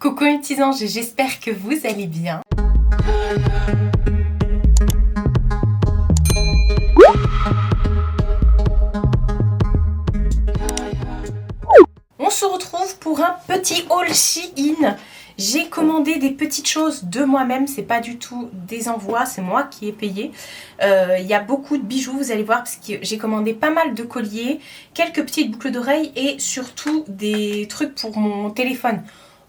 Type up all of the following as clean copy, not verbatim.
Coucou mes petits anges, j'espère que vous allez bien. On se retrouve pour un petit haul Shein. J'ai commandé des petites choses de moi-même, c'est pas du tout des envois, c'est moi qui ai payé. Il y a beaucoup de bijoux, vous allez voir, parce que j'ai commandé pas mal de colliers, quelques petites boucles d'oreilles et surtout des trucs pour mon téléphone.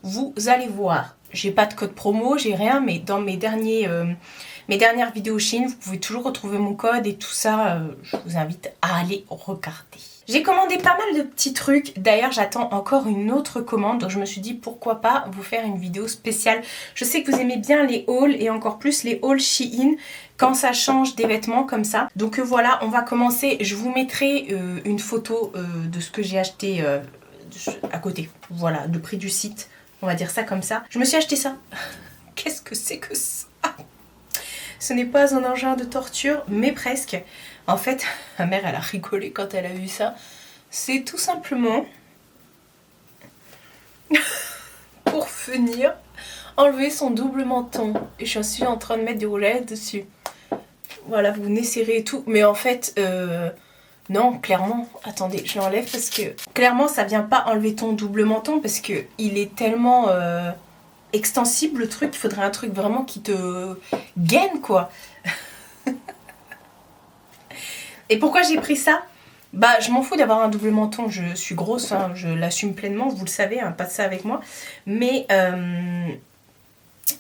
Vous allez voir, j'ai pas de code promo, j'ai rien, mais dans mes dernières vidéos Shein, vous pouvez toujours retrouver mon code et tout ça, je vous invite à aller regarder. J'ai commandé pas mal de petits trucs, d'ailleurs j'attends encore une autre commande, donc je me suis dit pourquoi pas vous faire une vidéo spéciale. Je sais que vous aimez bien les hauls et encore plus les hauls Shein quand ça change des vêtements comme ça. Donc voilà, on va commencer, je vous mettrai une photo de ce que j'ai acheté à côté, voilà, le prix du site. On va dire ça comme ça. Je me suis acheté ça. Qu'est-ce que c'est que ça? Ce n'est pas un engin de torture, mais presque. En fait, ma mère, elle a rigolé quand elle a vu ça. C'est tout simplement pour venir enlever son double menton. Et je suis en train de mettre du roulet dessus. Voilà, vous venez serrer et tout. Mais en fait, non, clairement, attendez, je l'enlève parce que clairement ça vient pas enlever ton double menton parce que il est tellement extensible le truc, il faudrait un truc vraiment qui te gaine quoi. Et pourquoi j'ai pris ça? Bah je m'en fous d'avoir un double menton, je suis grosse, hein, je l'assume pleinement, vous le savez, hein, pas de ça avec moi. Mais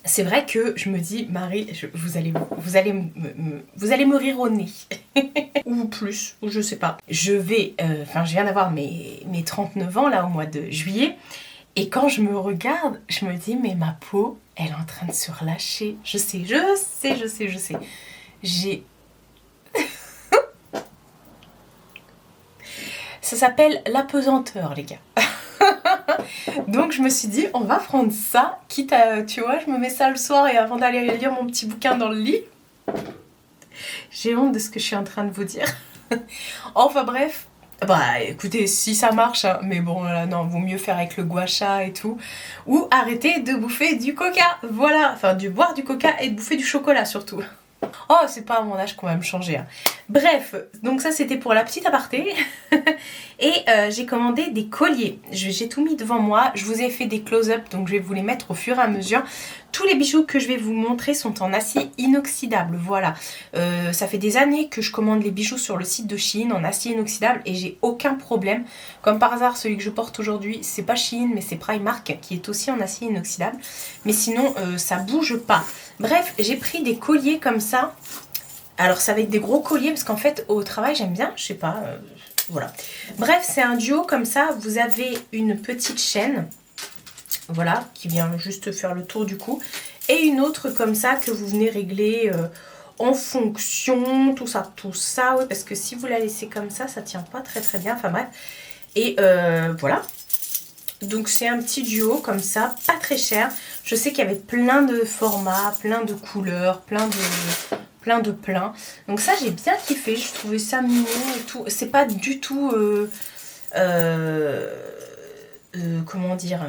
c'est vrai que je me dis, Marie, vous allez mourir au nez. Ou plus, ou je sais pas. Je viens d'avoir mes 39 ans là au mois de juillet. Et quand je me regarde, je me dis, mais ma peau, elle est en train de se relâcher. Je sais. J'ai... Ça s'appelle l'apesanteur, les gars. Donc je me suis dit, on va prendre ça, quitte à, tu vois, je me mets ça le soir et avant d'aller lire mon petit bouquin dans le lit. J'ai honte de ce que je suis en train de vous dire. Enfin bref, bah écoutez, si ça marche, hein, mais bon, là, non, vaut mieux faire avec le gua sha et tout. Ou arrêter de bouffer du coca, voilà, enfin de boire du coca et de bouffer du chocolat surtout. Oh, c'est pas à mon âge qu'on va me changer. Hein. Bref, donc ça c'était pour la petite aparté. Et j'ai commandé des colliers. J'ai tout mis devant moi. Je vous ai fait des close-up, donc je vais vous les mettre au fur et à mesure. Tous les bijoux que je vais vous montrer sont en acier inoxydable. Voilà. Ça fait des années que je commande les bijoux sur le site de Shein en acier inoxydable et j'ai aucun problème. Comme par hasard, celui que je porte aujourd'hui, c'est pas Shein, mais c'est Primark qui est aussi en acier inoxydable. Mais sinon, ça bouge pas. Bref, j'ai pris des colliers comme ça. Alors ça va être des gros colliers parce qu'en fait au travail j'aime bien, je sais pas, voilà. Bref, c'est un duo comme ça, vous avez une petite chaîne, voilà, qui vient juste faire le tour du cou. Et une autre comme ça que vous venez régler en fonction, tout ça, oui, parce que si vous la laissez comme ça tient pas très très bien, enfin bref. Et voilà. Donc c'est un petit duo comme ça, pas très cher. Je sais qu'il y avait plein de formats, plein de couleurs, plein de plein. Donc ça j'ai bien kiffé, je trouvais ça mignon et tout. C'est pas du tout, comment dire,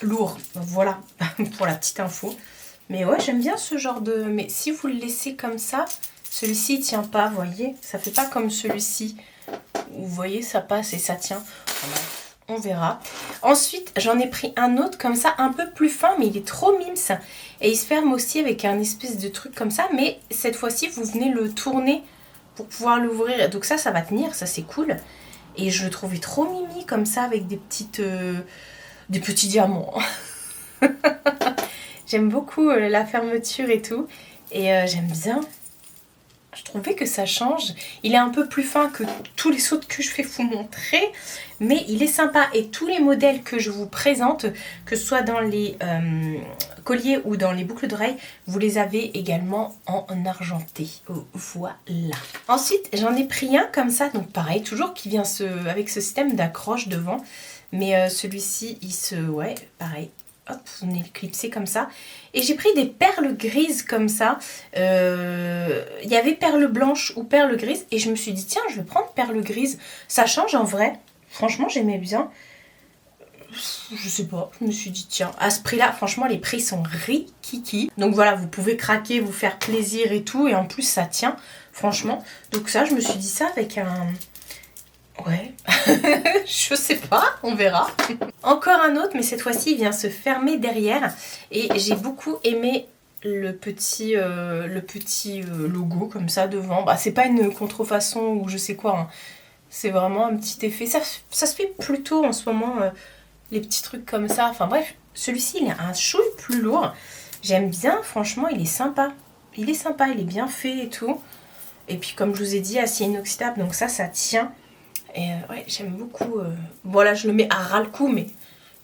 lourd. Voilà, pour la petite info. Mais ouais, j'aime bien ce genre de... Mais si vous le laissez comme ça, celui-ci il tient pas, vous voyez. Ça fait pas comme celui-ci. Vous voyez, ça passe et ça tient. Voilà. On verra. Ensuite, j'en ai pris un autre comme ça, un peu plus fin, mais il est trop mimes. Et il se ferme aussi avec un espèce de truc comme ça. Mais cette fois-ci, vous venez le tourner pour pouvoir l'ouvrir. Donc ça va tenir, ça c'est cool. Et je le trouvais trop mimi comme ça, avec des petits diamants. J'aime beaucoup la fermeture et tout. Et j'aime bien. Je trouvais que ça change. Il est un peu plus fin que tous les autres que je vais vous montrer. Mais il est sympa. Et tous les modèles que je vous présente, que ce soit dans les colliers ou dans les boucles d'oreilles, vous les avez également en argenté. Voilà. Ensuite, j'en ai pris un comme ça. Donc pareil, toujours qui vient avec ce système d'accroche devant. Mais celui-ci, ouais, pareil. Hop, vous venez le clipser comme ça. Et j'ai pris des perles grises comme ça. Il y avait perles blanches ou perles grises. Et je me suis dit, tiens, je vais prendre perles grises. Ça change en vrai. Franchement, j'aimais bien. je sais pas, je me suis dit tiens, à ce prix là, franchement les prix sont rikiki. Donc voilà, vous pouvez craquer, vous faire plaisir et tout, et en plus ça tient, franchement. Donc ça, je me suis dit ça avec un... Ouais, je sais pas, on verra. Encore un autre, mais cette fois-ci il vient se fermer derrière. Et j'ai beaucoup aimé le petit logo comme ça devant. Bah, c'est pas une contrefaçon ou je sais quoi, hein. C'est vraiment un petit effet. Ça se fait plutôt en ce moment, les petits trucs comme ça. Enfin bref, celui-ci il est un chouille plus lourd. J'aime bien, franchement, il est sympa. Il est sympa, il est bien fait et tout. Et puis comme je vous ai dit, acier inoxydable, donc ça tient. Et ouais, j'aime beaucoup. Voilà, je le mets à ras le cou, mais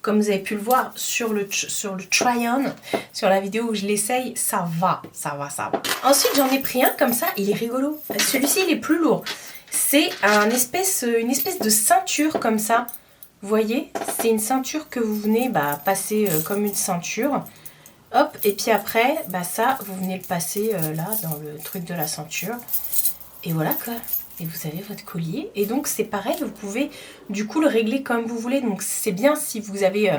comme vous avez pu le voir sur le try-on, sur la vidéo où je l'essaye, ça va. Ensuite, j'en ai pris un comme ça, il est rigolo. Celui-ci, il est plus lourd. C'est une espèce de ceinture comme ça. Vous voyez, c'est une ceinture que vous venez passer comme une ceinture. Hop, et puis après, ça, vous venez le passer là, dans le truc de la ceinture. Et voilà quoi. Et vous avez votre collier. Et donc c'est pareil, vous pouvez du coup le régler comme vous voulez. Donc c'est bien si vous avez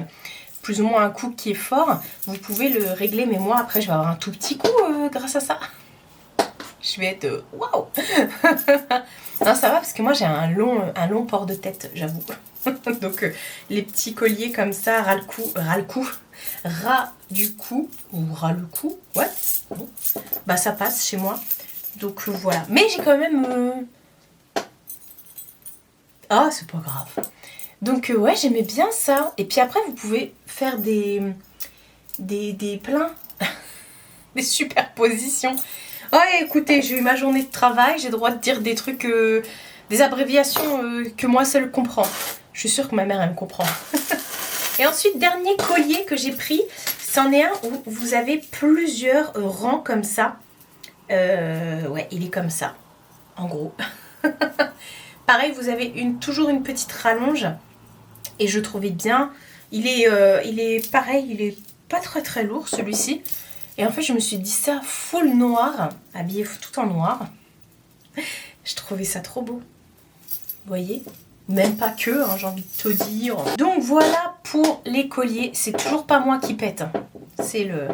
plus ou moins un coup qui est fort, vous pouvez le régler. Mais moi après je vais avoir un tout petit coup grâce à ça. Je vais être waouh. Non, ça va parce que moi j'ai un long port de tête, j'avoue. Donc les petits colliers comme ça, ras du cou, ou ras le cou, ouais. Bon. Ça passe chez moi. Donc voilà. Mais j'ai quand même... Ah, c'est pas grave. Donc ouais, j'aimais bien ça. Et puis après, vous pouvez faire des pleins. Des superpositions. Oh, écoutez, j'ai eu ma journée de travail. J'ai le droit de dire des trucs, des abréviations que moi seule comprends. Je suis sûre que ma mère, elle me comprend. Et ensuite, dernier collier que j'ai pris, c'en est un où vous avez plusieurs rangs comme ça. Ouais, il est comme ça, en gros. Pareil, vous avez toujours une petite rallonge. Et je trouvais bien. Il est pareil, il est pas très lourd celui-ci. Et en fait, je me suis dit ça full noir, habillé tout en noir. Je trouvais ça trop beau. Vous voyez ? Même pas que, hein, j'ai envie de te dire. Donc voilà pour les colliers. C'est toujours pas moi qui pète. C'est le...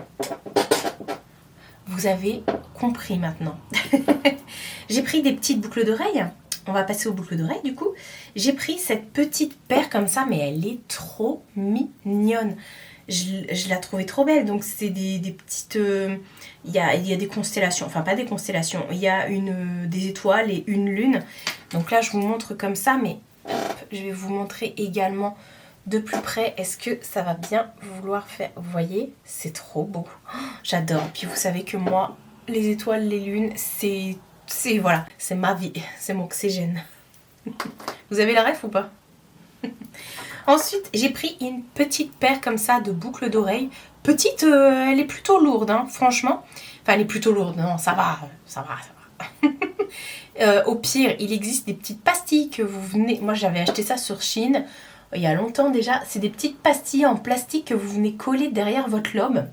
Vous avez compris maintenant. J'ai pris des petites boucles d'oreilles. On va passer aux boucles d'oreilles du coup. J'ai pris cette petite paire comme ça, mais elle est trop mignonne. Je la trouvais trop belle. Donc c'est des petites... Il y a des constellations. Enfin pas des constellations. Il y a des étoiles et une lune. Donc là je vous montre comme ça, mais hop, je vais vous montrer également de plus près. Est-ce que ça va bien vouloir faire... Vous voyez, c'est trop beau. Oh, j'adore. Puis vous savez que moi, les étoiles, les lunes, c'est voilà, c'est ma vie, c'est mon oxygène. Vous avez la ref ou pas? Ensuite, j'ai pris une petite paire comme ça de boucles d'oreilles. Petite, elle est plutôt lourde, hein, franchement. Enfin, elle est plutôt lourde, non, ça va. Au pire, il existe des petites pastilles que vous venez... Moi, j'avais acheté ça sur Shein il y a longtemps déjà. C'est des petites pastilles en plastique que vous venez coller derrière votre lobe.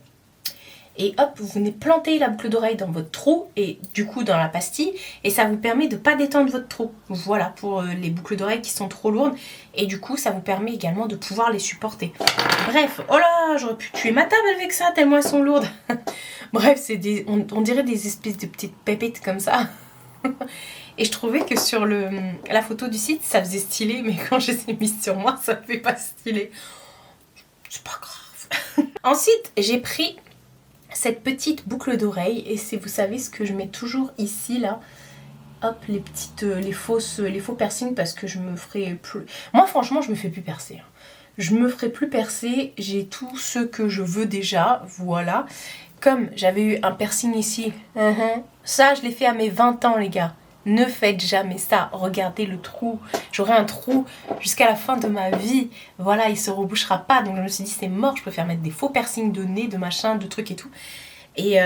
Et hop, vous venez planter la boucle d'oreille dans votre trou et du coup dans la pastille. Et ça vous permet de ne pas détendre votre trou. Voilà, pour les boucles d'oreilles qui sont trop lourdes. Et du coup, ça vous permet également de pouvoir les supporter. Bref, oh là, j'aurais pu tuer ma table avec ça tellement elles sont lourdes. Bref, c'est on dirait des espèces de petites pépettes comme ça. Et je trouvais que sur la photo du site, ça faisait stylé. Mais quand je les ai mises sur moi, ça ne fait pas stylé. C'est pas grave. Ensuite, j'ai pris... cette petite boucle d'oreille, et c'est, vous savez, ce que je mets toujours ici là, hop, les faux piercings, parce que je me ferai plus, moi franchement je me fais plus percer, je me ferai plus percer, j'ai tout ce que je veux déjà, voilà. Comme j'avais eu un piercing ici, ça je l'ai fait à mes 20 ans les gars. Ne faites jamais ça, regardez le trou, j'aurai un trou jusqu'à la fin de ma vie, voilà, il se rebouchera pas, donc je me suis dit c'est mort, je préfère mettre des faux piercings de nez, de machin, de trucs et tout, et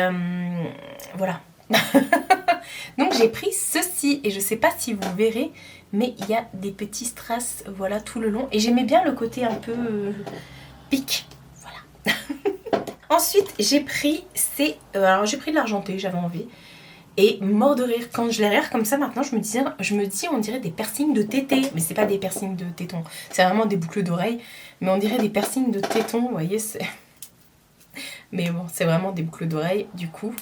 voilà. Donc j'ai pris ceci, et je sais pas si vous verrez, mais il y a des petits strass, voilà, tout le long, et j'aimais bien le côté un peu pique, voilà. Ensuite j'ai pris alors j'ai pris de l'argenté, j'avais envie. Et mort de rire. Quand je les regarde comme ça, maintenant, je me dis, on dirait des piercings de tété. Mais c'est pas des piercings de téton. C'est vraiment des boucles d'oreilles. Mais on dirait des piercings de téton, vous voyez. Mais bon, c'est vraiment des boucles d'oreilles, du coup.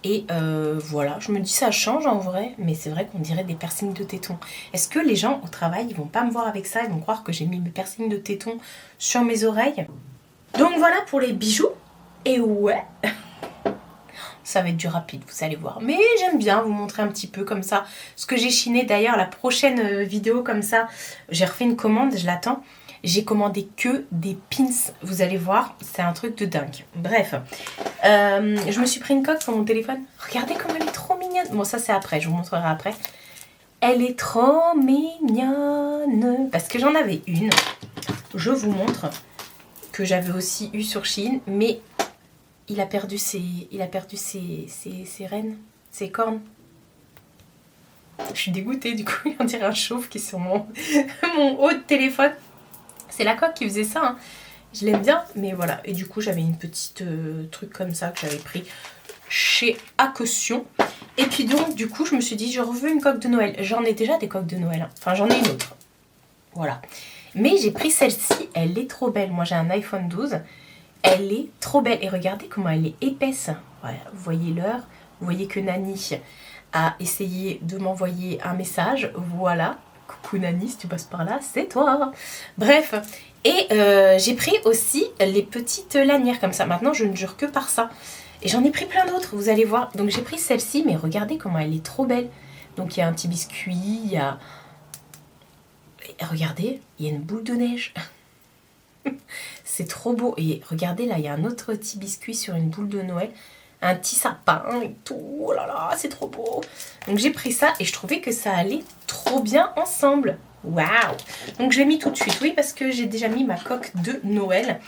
Et voilà, je me dis ça change en vrai, mais c'est vrai qu'on dirait des piercings de téton. Est-ce que les gens au travail, ils vont pas me voir avec ça, ils vont croire que j'ai mis mes piercings de téton sur mes oreilles? Donc voilà pour les bijoux. Et ouais, ça va être du rapide, vous allez voir. Mais j'aime bien vous montrer un petit peu comme ça ce que j'ai chiné. D'ailleurs, la prochaine vidéo comme ça, j'ai refait une commande, je l'attends. J'ai commandé que des pins, vous allez voir, c'est un truc de dingue. Bref, je me suis pris une coque sur mon téléphone. Regardez comme elle est trop mignonne. Bon, ça c'est après, je vous montrerai après. Elle est trop mignonne. Parce que j'en avais une, je vous montre, que j'avais aussi eu sur Shein, mais il a perdu ses rênes, ses cornes. Je suis dégoûtée, du coup, on dirait un chauve qui est sur mon haut de téléphone. C'est la coque qui faisait ça, hein. Je l'aime bien, mais voilà. Et du coup, j'avais une petite truc comme ça que j'avais pris chez Acaution. Et puis donc, du coup, je me suis dit, je veux une coque de Noël. J'en ai déjà des coques de Noël, hein. Enfin, j'en ai une autre. Voilà. Mais j'ai pris celle-ci, elle est trop belle. Moi, j'ai un iPhone 12. Elle est trop belle. Et regardez comment elle est épaisse. Voilà, vous voyez l'heure. Vous voyez que Nani a essayé de m'envoyer un message. Voilà. Coucou Nani, si tu passes par là, c'est toi. Bref. Et j'ai pris aussi les petites lanières comme ça. Maintenant, je ne jure que par ça. Et j'en ai pris plein d'autres, vous allez voir. Donc j'ai pris celle-ci, mais regardez comment elle est trop belle. Donc il y a un petit biscuit, il y a... Et regardez, il y a une boule de neige. C'est trop beau. Et regardez, là, il y a un autre petit biscuit sur une boule de Noël. Un petit sapin et tout. Oh là là, c'est trop beau. Donc j'ai pris ça et je trouvais que ça allait trop bien ensemble. Waouh! Donc je l'ai mis tout de suite, oui, parce que j'ai déjà mis ma coque de Noël.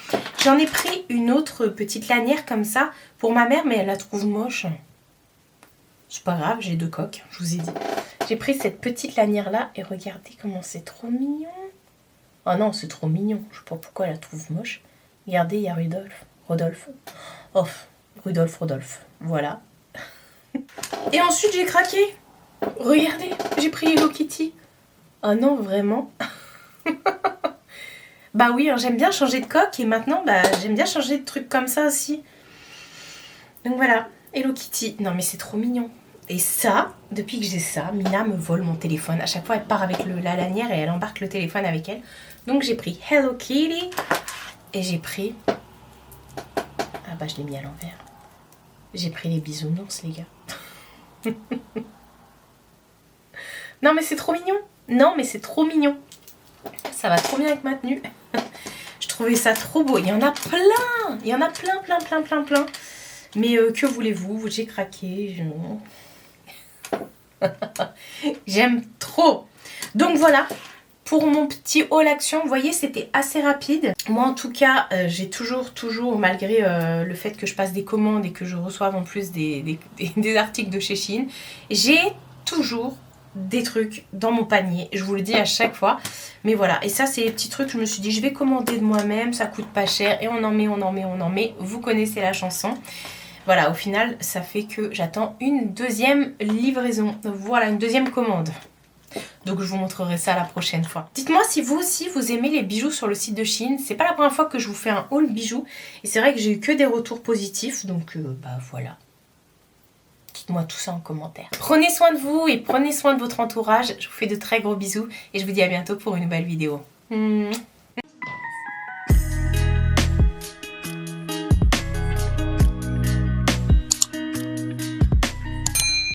J'en ai pris une autre petite lanière comme ça pour ma mère, mais elle la trouve moche. C'est pas grave, j'ai deux coques, je vous ai dit. J'ai pris cette petite lanière là et regardez comment c'est trop mignon. Oh non, c'est trop mignon. Je sais pas pourquoi elle la trouve moche. Regardez, il y a Rodolphe. Oh, Rodolphe. Voilà. Et ensuite, j'ai craqué. Regardez, j'ai pris Hello Kitty. Oh non, vraiment. Bah oui, hein, j'aime bien changer de coque et maintenant, bah, j'aime bien changer de trucs comme ça aussi. Donc voilà, Hello Kitty. Non mais c'est trop mignon. Et ça, depuis que j'ai ça, Mina me vole mon téléphone. À chaque fois, elle part avec la lanière et elle embarque le téléphone avec elle. Donc j'ai pris Hello Kitty et j'ai pris... Ah bah je l'ai mis à l'envers. J'ai pris les bisounours, les gars. Non mais c'est trop mignon. Non mais c'est trop mignon. Ça va trop bien avec ma tenue. Je trouvais ça trop beau. Il y en a plein. Il y en a plein. Mais que voulez-vous? J'ai craqué. J'aime trop. Donc voilà. Pour mon petit haul action, vous voyez, c'était assez rapide. Moi, en tout cas, j'ai toujours, malgré le fait que je passe des commandes et que je reçoive en plus des articles de chez Shein, j'ai toujours des trucs dans mon panier. Je vous le dis à chaque fois. Mais voilà, et ça, c'est les petits trucs, je me suis dit, je vais commander de moi-même, ça coûte pas cher. Et on en met. Vous connaissez la chanson. Voilà, au final, ça fait que j'attends une deuxième livraison. Voilà, une deuxième commande. Donc je vous montrerai ça la prochaine fois. Dites-moi si vous aussi vous aimez les bijoux sur le site de Shein. C'est pas la première fois que je vous fais un haul bijoux. Et c'est vrai que j'ai eu que des retours positifs. Donc bah voilà. Dites-moi tout ça en commentaire. Prenez soin de vous et prenez soin de votre entourage. Je vous fais de très gros bisous. Et je vous dis à bientôt pour une nouvelle vidéo.